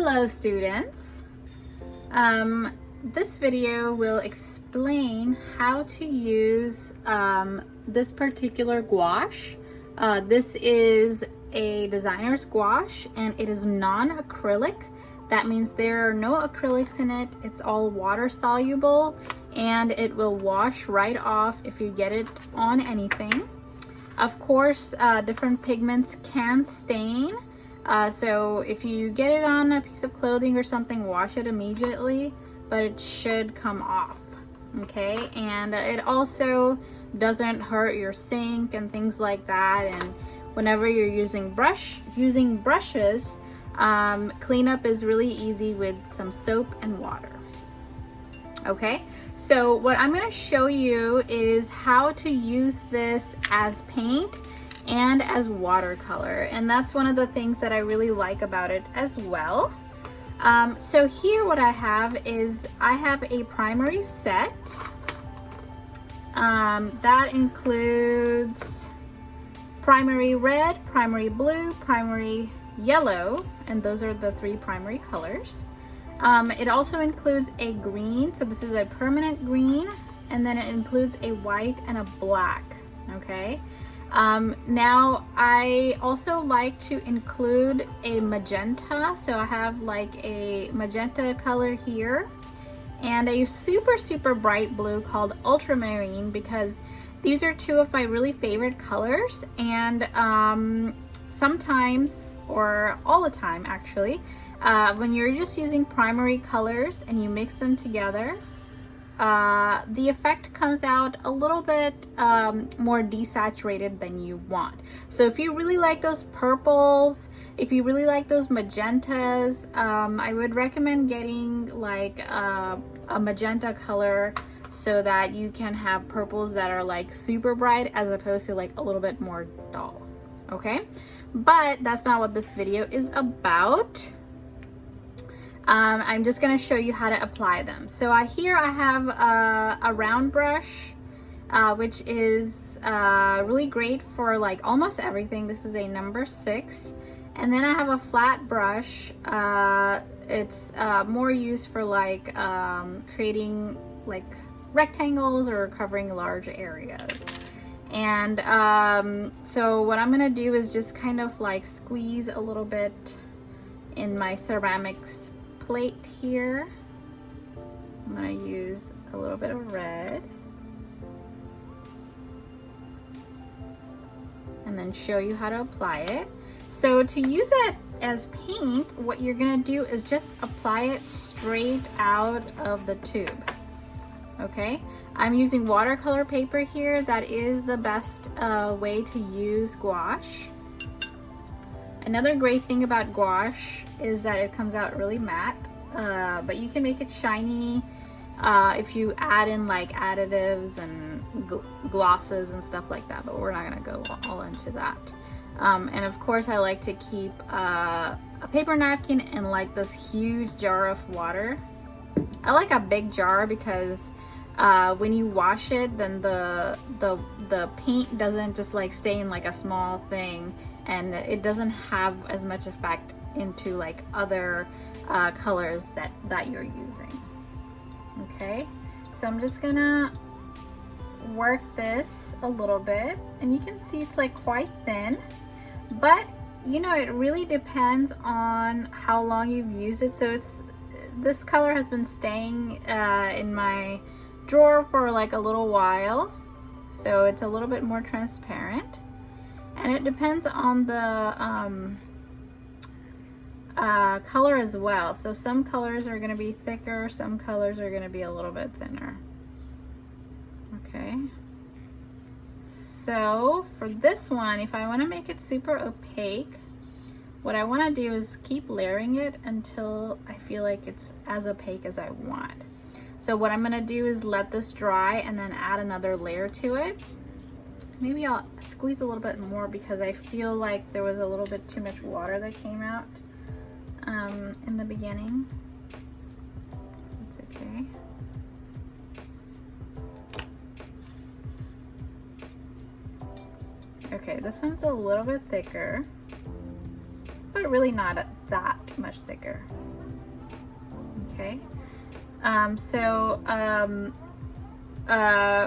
Hello students. This video will explain how to use this particular gouache. This is a designer's gouache and it is non-acrylic. That means there are no acrylics in it. It's all water soluble and it will wash right off if you get it on anything. Of course, different pigments can stain. So if you get it on a piece of clothing or something, wash it immediately, but it should come off, okay? And it also doesn't hurt your sink and things like that. And whenever you're using brushes, cleanup is really easy with some soap and water. Okay, so what I'm going to show you is how to use this as paint and as watercolor, and that's one of the things that I really like about it as well. So here what I have is I have a primary set that includes primary red, primary blue, primary yellow, and those are the three primary colors. It also includes a green, so this is a permanent green, and then it includes a white and a black, okay? Now I also like to include a magenta, so I have like a magenta color here and a super bright blue called ultramarine, because these are two of my really favorite colors. And sometimes, or all the time actually, when you're just using primary colors and you mix them together, the effect comes out a little bit more desaturated than you want. So if you really like those purples, if you really like those magentas, I would recommend getting like a magenta color so that you can have purples that are like super bright as opposed to like a little bit more dull, okay? But that's not what this video is about. I'm just going to show you how to apply them. So here I have a round brush, which is really great for like almost everything. This is a number 6. And then I have a flat brush. It's more used for like creating like rectangles or covering large areas. And so what I'm going to do is just kind of like squeeze a little bit in my ceramics plate here. I'm going to use a little bit of red and then show you how to apply it. So to use it as paint, what you're going to do is just apply it straight out of the tube. Okay, I'm using watercolor paper here. That is the best way to use gouache. Another great thing about gouache is that it comes out really matte, but you can make it shiny if you add in like additives and glosses and stuff like that, but we're not gonna go all into that. And of course I like to keep a paper napkin and like this huge jar of water. I like a big jar because when you wash it, then the paint doesn't just like stay in like a small thing, and it doesn't have as much effect into like other colors that you're using. Okay, so I'm just gonna work this a little bit, and you can see it's like quite thin, but you know, it really depends on how long you've used it. So this color has been staying in my drawer for like a little while, so it's a little bit more transparent, and it depends on the color as well. So some colors are going to be thicker, some colors are going to be a little bit thinner. Okay, so for this one, if I want to make it super opaque, what I want to do is keep layering it until I feel like it's as opaque as I want. So what I'm gonna do is let this dry and then add another layer to it. Maybe I'll squeeze a little bit more because I feel like there was a little bit too much water that came out in the beginning. It's okay. Okay, this one's a little bit thicker, but really not that much thicker. Okay,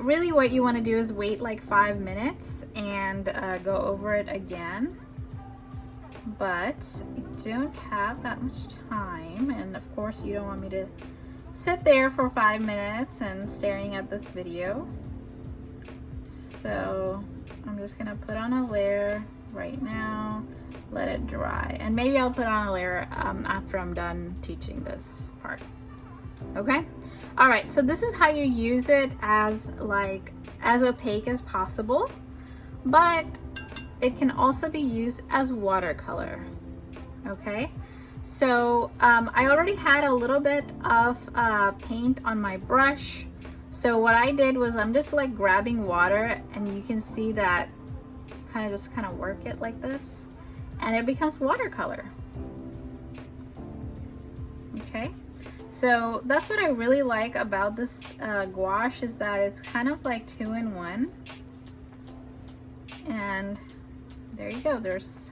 really what you want to do is wait like 5 minutes and go over it again. But I don't have that much time, and of course you don't want me to sit there for 5 minutes and staring at this video. So I'm just gonna put on a layer right now, let it dry, and maybe I'll put on a layer after I'm done teaching this part. Okay, all right, so this is how you use it as opaque as possible, but it can also be used as watercolor. Okay, so I already had a little bit of paint on my brush. So what I did was I'm just like grabbing water, and you can see that kind of work it like this, and it becomes watercolor. Okay, so that's what I really like about this gouache, is that it's kind of like 2-in-1. And there you go, there's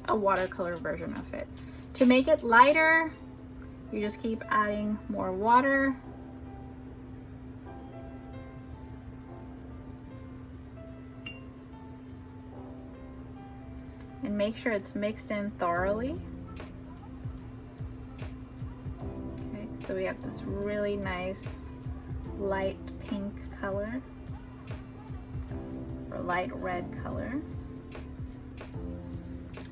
a watercolor version of it. To make it lighter, you just keep adding more water. And make sure it's mixed in thoroughly. Okay, so we have this really nice light pink color, or light red color.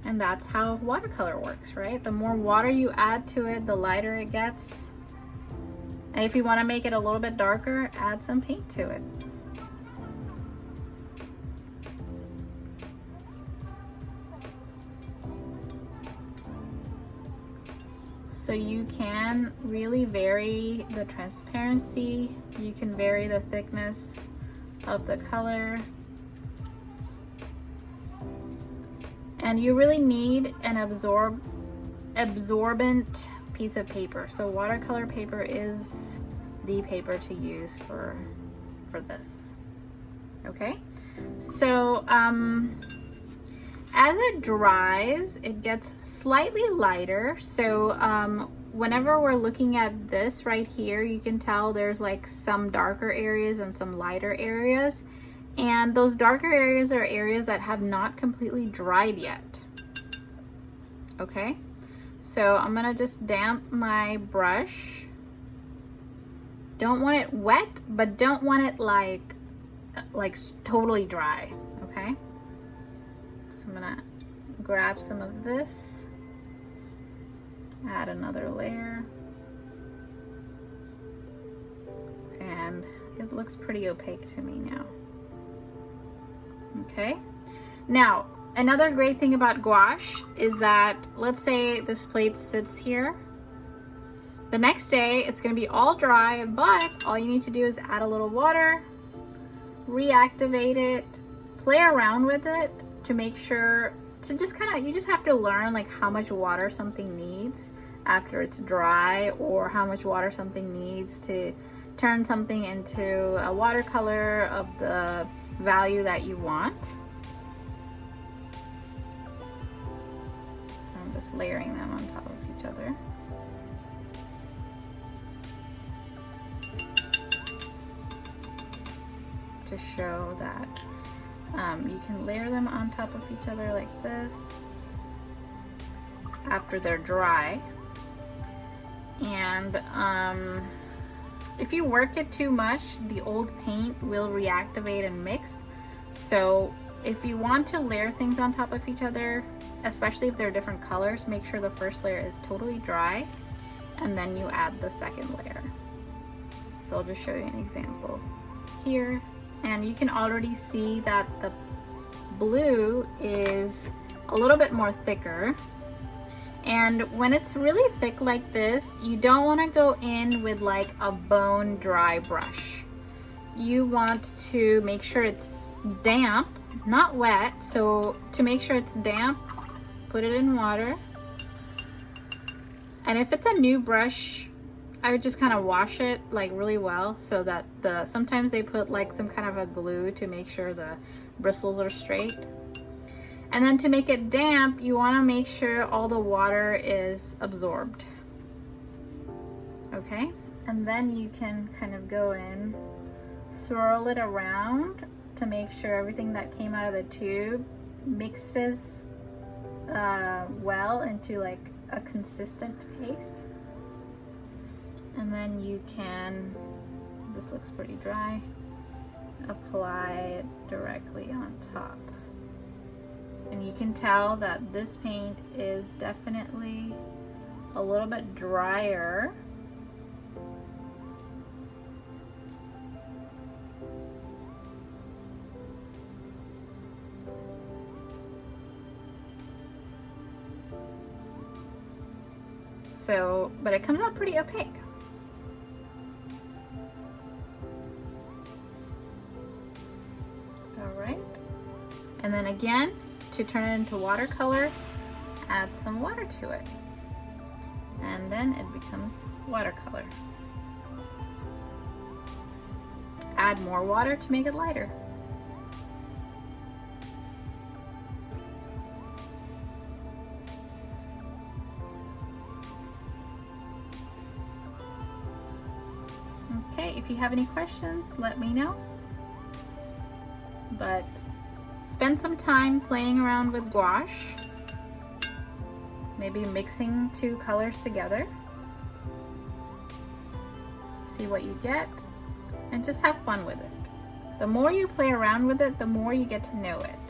And that's how watercolor works, right? The more water you add to it, the lighter it gets. And if you want to make it a little bit darker, add some paint to it. So you can really vary the transparency, you can vary the thickness of the color. And you really need an absorbent piece of paper. So watercolor paper is the paper to use for this. Okay, so as it dries, it gets slightly lighter. So whenever we're looking at this right here, you can tell there's like some darker areas and some lighter areas. And those darker areas are areas that have not completely dried yet. Okay, so I'm gonna just damp my brush. Don't want it wet, but don't want it like totally dry, okay? So I'm gonna grab some of this, add another layer, and it looks pretty opaque to me now. Okay, now another great thing about gouache is that, let's say this plate sits here. The next day it's going to be all dry, but all you need to do is add a little water, reactivate it, play around with it to make sure to just you just have to learn like how much water something needs after it's dry, or how much water something needs to turn something into a watercolor of the value that you want. I'm just layering them on top of each other. To show that you can layer them on top of each other like this after they're dry. And if you work it too much, the old paint will reactivate and mix. So if you want to layer things on top of each other, especially if they're different colors, make sure the first layer is totally dry, and then you add the second layer. So I'll just show you an example here, and you can already see that the blue is a little bit more thicker. And when it's really thick like this, you don't want to go in with like a bone dry brush. You want to make sure it's damp, not wet. So to make sure it's damp, put it in water. And if it's a new brush, I would just kind of wash it like really well, so that sometimes they put like some kind of a glue to make sure the bristles are straight. And then to make it damp, you want to make sure all the water is absorbed. Okay, and then you can kind of go in, swirl it around to make sure everything that came out of the tube mixes well into like a consistent paste. And then you can, this looks pretty dry, apply it directly on top. And you can tell that this paint is definitely a little bit drier. So, but it comes out pretty opaque. All right. And then again, to turn it into watercolor, add some water to it. And then it becomes watercolor. Add more water to make it lighter. Okay, if you have any questions, let me know. But spend some time playing around with gouache, maybe mixing two colors together. See what you get, and just have fun with it. The more you play around with it, the more you get to know it.